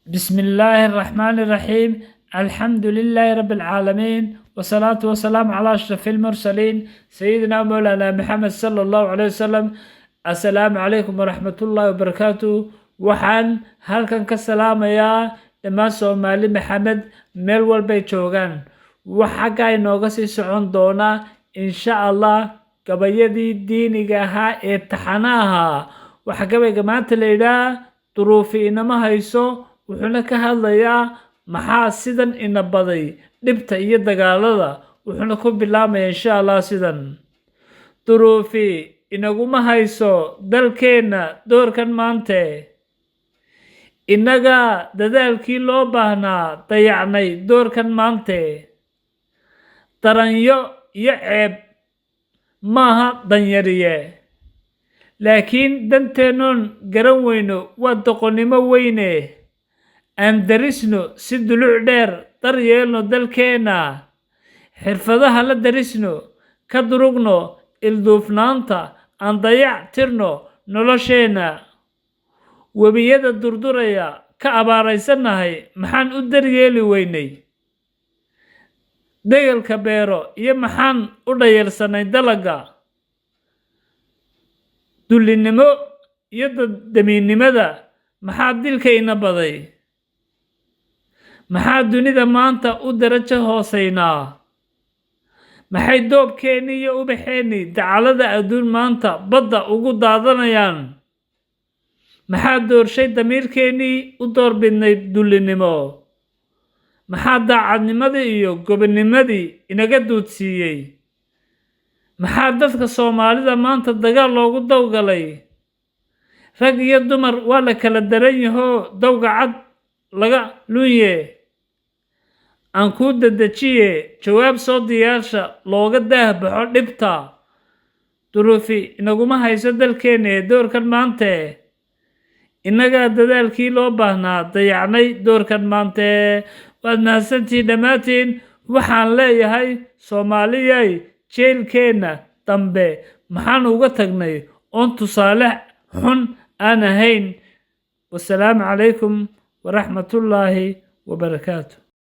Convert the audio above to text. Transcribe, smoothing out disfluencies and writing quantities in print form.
بسم الله الرحمن الرحيم. الحمد لله رب العالمين، والصلاة والسلام على أشرف المرسلين سيدنا مولانا محمد صلى الله عليه وسلم. السلام عليكم ورحمة الله وبركاته. waxaan halkan ka salaamayaa dhammaan Soomaali Maxamed meel walbay joogaan. Waxa inooga sii socon doona insha Allah gabayadii diiniga ahaa ee taxanaha. waxa gabayga maanta la yiraahdaa duruufi inama hayso, wuxuuna ka hadlayaa maxaa sidan ina baday dhibta iyo dagaalada. wuxuuna ku bilaabmayaa insha Allah sidan: duruufi inaguma hayso dalkeena doorkan maante, inaga dadaalkii loo baahnaa dayacnay doorkan maante. daranyo iyo ceeb maaha danyariye, laakiin danteenoon garan weyno waa doqonnimo weyne. aan darisno si duluc dheer daryeelno dalkeena, xirfadaha la darisno, ka durugno ilduufnaanta, aan dayac tirno nolosheena. webiyada durduraya ka abaaraysanahay maxaan u daryeeli weynay, degalka beero iyo maxaan u dhayalsanay dalaga. dullinimo iyo damiinnimada maxaa dilka ina baday, maxaa dunida maanta u darajo hooseynaa. maxay doobkeennii iyo ubaxeennii dacalada adduun maanta badda ugu daadanayaan. maxaa doorshay damiirkeennii u doorbidnay dullinimo. maxaa daacadnimadii iyo gobonnimadii inaga duudsiiyey. maxaa dadka Soomaalida maanta dagaal loogu dawgalay. rag iyo dumar waa la kala daran yaho dawga cad laga lunye. aan ku dedejiye jawaab soo diyaarsha looga daahbaxo dhibta. duruufi inaguma hayso dalkeena ee doorkan maante, inaga dadaalkii loo baahnaa dayacnay doorkan maante. waad mahadsantihiin dhammaantiin. waxaan leeyahay Soomaaliyay, jeelkeena dambe maxaan uga tagnay oon tusaale xun aan ahayn. wassalaamu calaykum waraxmatullaahi wabarakaatu.